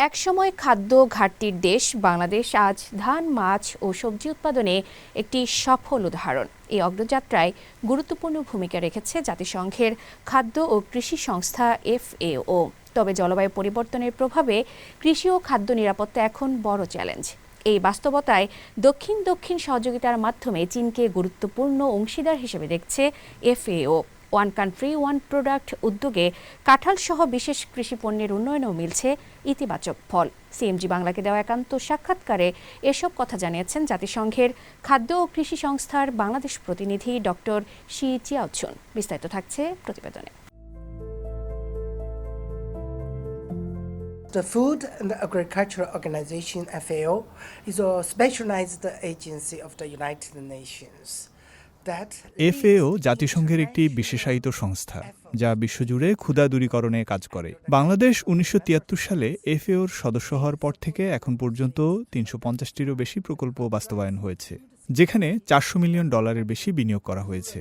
একসময় খাদ্য ঘাটতির দেশ বাংলাদেশ আজ ধান, মাছ ও সবজি উৎপাদনে একটি সফল উদাহরণ। এই অগ্রযাত্রায় গুরুত্বপূর্ণ ভূমিকা রেখেছে জাতিসংঘের খাদ্য ও কৃষি সংস্থা FAO। তবে জলবায়ু পরিবর্তনের প্রভাবে কৃষি ও খাদ্য নিরাপত্তা এখন বড় চ্যালেঞ্জ। এই বাস্তবতায় দক্ষিণ দক্ষিণ সহযোগিতার মাধ্যমে চীনকে গুরুত্বপূর্ণ অংশীদার হিসেবে দেখছে FAO। One country one product উদ্যোগে কাঁঠাল সহ বিশেষ কৃষি পণ্যের উন্নয়নেও মিলছে ইতিবাচক ফল। CMG বাংলাকে দেওয়া একান্ত সাক্ষাৎকারে এসব কথা জানিয়েছেন জাতিসংঘের খাদ্য ও কৃষি সংস্থার বাংলাদেশ প্রতিনিধি ডক্টর শি চিয়াওচুন। বিস্তারিত থাকছে প্রতিবেদনে। The Food and Agriculture Organization, FAO, is a specialized agency of the United Nations. FAO জাতিসংঘের একটি বিশেষায়িত সংস্থা যা বিশ্বজুড়ে ক্ষুধা দূরীকরণে কাজ করে। বাংলাদেশ 1973 সালে FAOর সদস্য হওয়ার পর থেকে এখন পর্যন্ত 350টিরও বেশি প্রকল্প বাস্তবায়ন হয়েছে, যেখানে $400 মিলিয়ন বেশি বিনিয়োগ করা হয়েছে।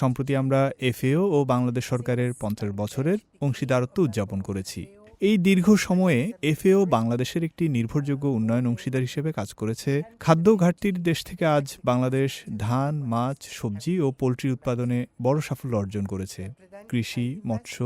সম্প্রতি আমরা FAO ও বাংলাদেশ সরকারের 50 বছরের অংশীদারত্ব উদযাপন করেছি। এই দীর্ঘ সময়ে FAO বাংলাদেশের একটি নির্ভরযোগ্য উন্নয়ন অংশীদার হিসেবে কাজ করেছে। খাদ্য ঘাটতির দেশ থেকে আজ বাংলাদেশ ধান, মাছ, সবজি ও পোলট্রি উৎপাদনে বড় সাফল্য অর্জন করেছে। কৃষি, মৎস্য,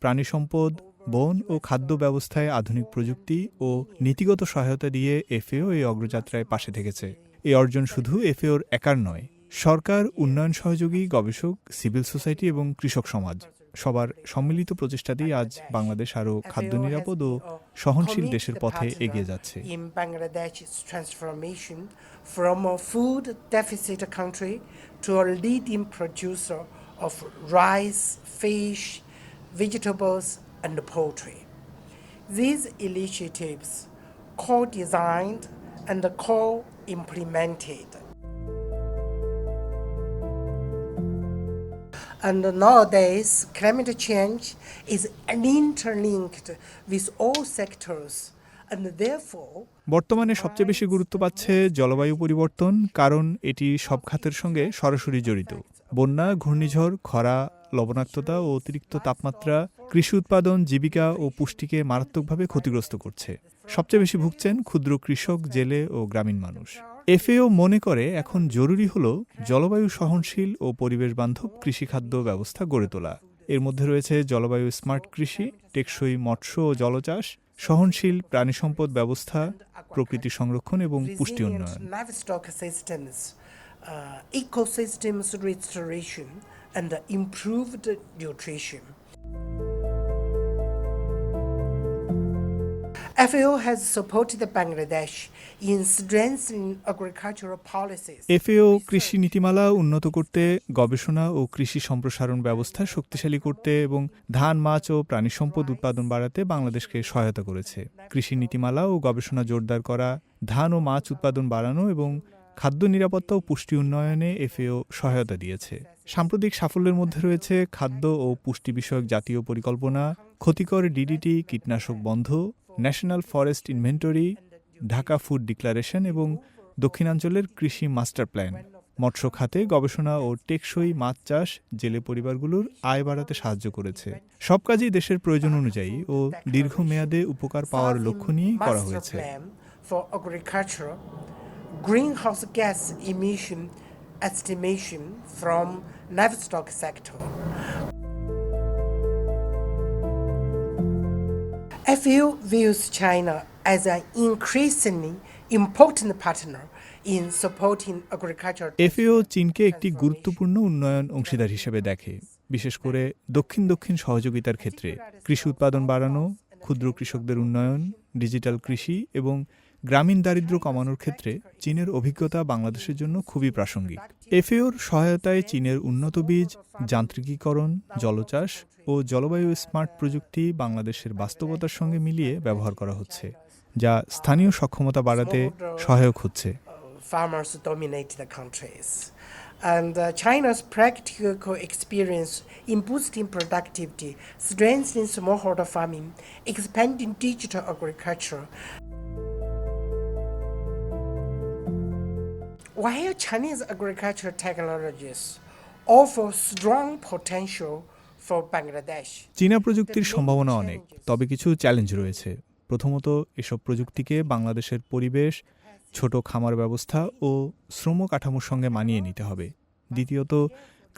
প্রাণী সম্পদ, বন ও খাদ্য ব্যবস্থায় আধুনিক প্রযুক্তি ও নীতিগত সহায়তা দিয়ে FAO এই অগ্রযাত্রায় পাশে থেকেছে। এই অর্জন শুধু FAOর একার নয়, সরকার, উন্নয়ন সহযোগী, গবেষক, সিভিল সোসাইটি এবং কৃষক সমাজ সবার সম্মিলিত প্রচেষ্টাতেই আজ বাংলাদেশ আরও খাদ্য নিরাপদ ও সহনশীল দেশের পথে এগিয়ে যাচ্ছে। From a food deficit country to a leading producer of rice, fish, vegetables, and poultry. These initiatives, co-designed and co-implemented, and nowadays, climate change is interlinked with all sectors, and therefore বর্তমানে সবচেয়ে বেশি গুরুত্ব পাচ্ছে জলবায়ু পরিবর্তন, কারণ এটি সব খাতের সঙ্গে সরাসরি জড়িত। বন্যা, ঘূর্ণিঝড়, খরা, লবণাক্ততা ও অতিরিক্ত তাপমাত্রা কৃষি উৎপাদন, জীবিকা ও পুষ্টিকে মারাত্মকভাবে ক্ষতিগ্রস্ত করছে। সবচেয়ে বেশি ভুগছেন ক্ষুদ্র কৃষক, জেলে ও গ্রামীণ মানুষ। FAO মনে করে এখন জরুরি হল জলবায়ু সহনশীল ও পরিবেশ বান্ধব কৃষিখাদ্য ব্যবস্থা গড়ে তোলা। এর মধ্যে রয়েছে জলবায়ু স্মার্ট কৃষি, টেকসই মৎস্য ও জলচাষ, সহনশীল প্রাণী সম্পদ ব্যবস্থা, প্রকৃতি সংরক্ষণ এবং পুষ্টি উন্নয়ন। Ecosystems restoration and improved nutrition. FAO has supported Bangladesh in strengthening agricultural policies. FAO কৃষি নীতিমালা উন্নত করতে, গবেষণা ও কৃষি সম্প্রসারণ ব্যবস্থা শক্তিশালী করতে এবং ধান, মাছ ও প্রাণী সম্পদ উৎপাদন বাড়াতে বাংলাদেশকে সহায়তা করেছে। কৃষি নীতিমালা ও গবেষণা জোরদার করা, ধান ও মাছ উৎপাদন বাড়ানো এবং খাদ্য নিরাপত্তা ও পুষ্টি উন্নয়নে FAO সহায়তা দিয়েছে। সাম্প্রতিক সাফল্যের মধ্যে রয়েছে খাদ্য ও পুষ্টি বিষয়ক জাতীয় পরিকল্পনা, ক্ষতিকর DDT কীটনাশক বন্ধ, national forest inventory, Dhaka food declaration এবং দক্ষিণাঞ্চলের কৃষি মাস্টার প্ল্যান। মৎস্য খাতে গবেষণা ও টেকসই মাছ চাষ জেলে পরিবারগুলোর আয় বাড়াতে সাহায্য করেছে। সব কাজই দেশের প্রয়োজন অনুযায়ী ও দীর্ঘমেয়াদে উপকার পাওয়ার লক্ষ্য নিয়েই করা হয়েছে। Greenhouse gas emission estimation from livestock sector. FAO views China as an increasingly important partner in supporting agriculture. FAO চীনকে একটি গুরুত্বপূর্ণ উন্নয়ন অংশীদার হিসেবে দেখে, বিশেষ করে দক্ষিণ দক্ষিণ সহযোগিতার ক্ষেত্রে। কৃষি উৎপাদন বাড়ানো, ক্ষুদ্র কৃষকদের উন্নয়ন, ডিজিটাল কৃষি এবং গ্রামীণ দারিদ্র্য কমানোর ক্ষেত্রে চীনের অভিজ্ঞতা বাংলাদেশের জন্য খুবই প্রাসঙ্গিক। FAOর সহায়তায় চীনের উন্নত বীজ, যান্ত্রিকীকরণ, জলচাষ ও জলবায়ু স্মার্ট প্রযুক্তি বাংলাদেশের বাস্তবতার সঙ্গে মিলিয়ে ব্যবহার করা হচ্ছে, যা স্থানীয় সক্ষমতা বাড়াতে সহায়ক হচ্ছে। Farmers dominate the countries. And China's practical experience in boosting productivity, strengthening smallholder farming, expanding digital agriculture. While Chinese agricultural technologies offer strong potential for Bangladesh, চীনা প্রযুক্তির সম্ভাবনা অনেক, তবে কিছু চ্যালেঞ্জ রয়েছে। প্রথমত, এসব প্রযুক্তিকে বাংলাদেশের পরিবেশ, ছোট খামার ব্যবস্থা ও শ্রম কাঠামোর সঙ্গে মানিয়ে নিতে হবে। দ্বিতীয়ত,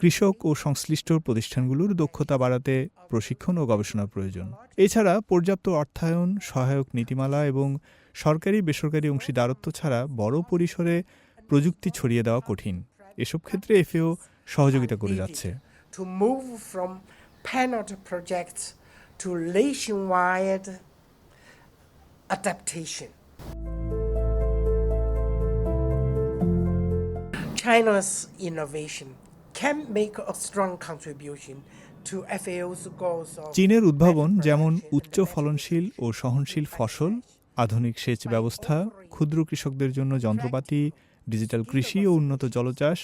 কৃষক ও সংশ্লিষ্ট প্রতিষ্ঠানগুলোর দক্ষতা বাড়াতে প্রশিক্ষণ ও গবেষণার প্রয়োজন। এছাড়া পর্যাপ্ত অর্থায়ন, সহায়ক নীতিমালা এবং সরকারি বেসরকারি অংশীদারত্ব ছাড়া বড় পরিসরে প্রযুক্তি ছড়িয়ে দেওয়া কঠিন। এসব ক্ষেত্রে এফএও সহযোগিতা করে যাচ্ছে। To move from pilot projects to nationwide adaptation. China's innovation can make a strong contribution to FAO's goals of চীনের উদ্ভাবন যেমন উচ্চ ফলনশীল ও সহনশীল ফসল, আধুনিক সেচ ব্যবস্থা, ক্ষুদ্র কৃষকদের জন্য যন্ত্রপাতি, ডিজিটাল কৃষি ও উন্নত জলচাষ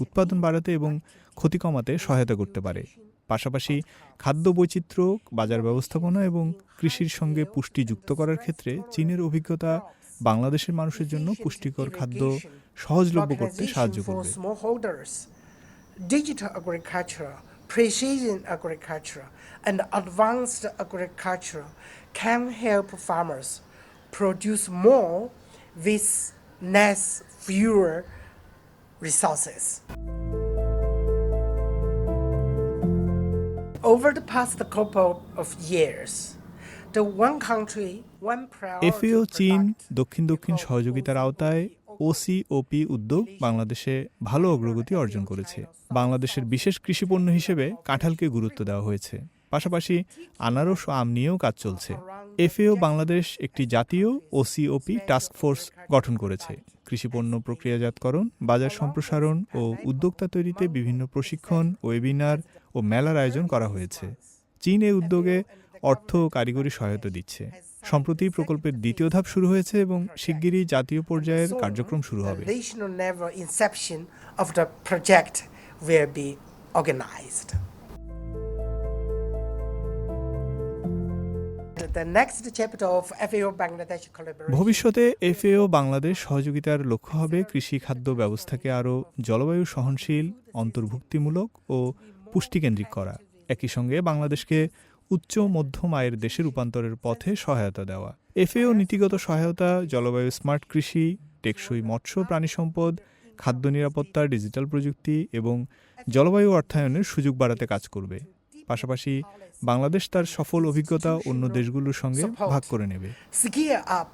উৎপাদন বাড়াতে এবং ক্ষতি কমাতে সহায়তা করতে পারে। পাশাপাশি খাদ্য বৈচিত্র্য, বাজার ব্যবস্থাপনা এবং কৃষির সঙ্গে পুষ্টি যুক্ত করার ক্ষেত্রে চীনের অভিজ্ঞতা বাংলাদেশের মানুষের জন্য পুষ্টিকর খাদ্য সহজলভ্য করতে সাহায্য করবে। Smallholders, digital agriculture, precision agriculture, and advanced agriculture can help farmers produce more with less fewer resources. Over the past couple of years, the one country, one priority FAO চীন product দক্ষিণ সহযোগিতার আওতায় ওসিওপি উদ্যোগ বাংলাদেশে ভালো অগ্রগতি অর্জন করেছে। বাংলাদেশের বিশেষ কৃষিপণ্য হিসেবে কাঁঠালকে গুরুত্ব দেওয়া হয়েছে। পাশাপাশি আনারস ও আম নিয়েও কাজ চলছে। এফএও বাংলাদেশ একটি জাতীয় ওসিওপি টাস্ক ফোর্স গঠন করেছে। কৃষিপণ্য প্রক্রিয়াজাতকরণ, বাজার সম্প্রসারণ ও উদ্যোক্তা তৈরিতে বিভিন্ন প্রশিক্ষণ, ওয়েবিনার ও মেলার আয়োজন করা হয়েছে। চীন এই উদ্যোগে অর্থ ও কারিগরি সহায়তা দিচ্ছে। সম্প্রতি প্রকল্পের দ্বিতীয় ধাপ শুরু হয়েছে এবং শিগগিরই জাতীয় পর্যায়ের কার্যক্রম শুরু হবে। The national level inception of the project will be organized. The next chapter of FAO Bangladesh collaboration. ভবিষ্যতে এফএও বাংলাদেশ সহযোগিতার লক্ষ্য হবে কৃষি খাদ্য ব্যবস্থাকে আরও জলবায়ু সহনশীল, অন্তর্ভুক্তিমূলক ও পুষ্টিকেন্দ্রিক করা। একই সঙ্গে বাংলাদেশকে উচ্চ মধ্যম আয়ের দেশে রূপান্তরের পথে সহায়তা দেওয়া। এফএও নীতিগত সহায়তা, জলবায়ু স্মার্ট কৃষি, টেকসই মৎস্য প্রাণী সম্পদ, খাদ্য নিরাপত্তা, ডিজিটাল প্রযুক্তি এবং জলবায়ু অর্থায়নের সুযোগ বাড়াতে কাজ করবে। পাশাপাশি বাংলাদেশ তার সফল অভিজ্ঞতা অন্য দেশগুলোর সঙ্গে ভাগ করে নেবে। Scale up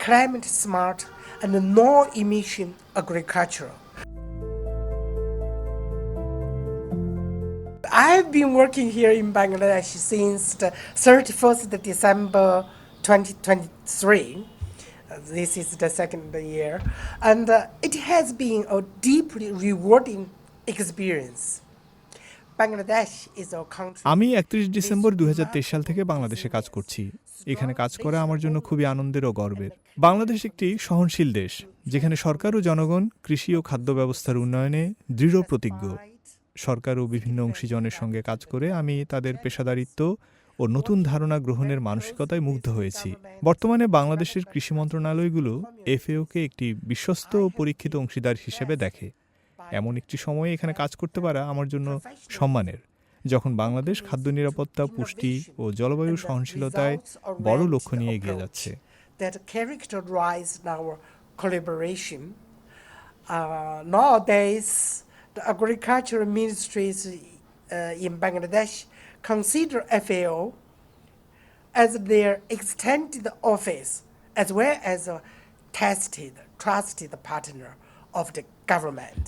climate smart and no emission agriculture. I've been working here in Bangladesh since the 31st of December 2023. This is the second year, and it has been a deeply rewarding experience. Bangladesh is a country. আমি 31 December 2023 সাল থেকে বাংলাদেশে কাজ করছি। এখানে কাজ করা আমার জন্য খুবই আনন্দের ও গর্বের। বাংলাদেশ একটি সহনশীল দেশ, যেখানে সরকার ও জনগণ কৃষি ও খাদ্য ব্যবস্থার উন্নয়নে দৃঢ় প্রতিজ্ঞ। সরকার ও বিভিন্ন অংশীজনের সঙ্গে কাজ করে আমি তাদের পেশাদারিত্ব ও নতুন ধারণা গ্রহণের মানসিকতায় মুগ্ধ হয়েছি। বর্তমানে বাংলাদেশের কৃষি মন্ত্রণালয়গুলো এফএওকে একটি বিশ্বস্ত ও পরীক্ষিত অংশীদার হিসেবে দেখে। এমন একটি সময়ে এখানে কাজ করতে পারা আমার জন্য সম্মানের, যখন বাংলাদেশ খাদ্য নিরাপত্তা, পুষ্টি ও জলবায়ু সহনশীলতায় বড় লক্ষ্য নিয়ে এগিয়ে যাচ্ছে। That characterize our collaboration. Nowadays, the agricultural ministries in Bangladesh consider FAO as their extended office, as well as a trusted partner of the government.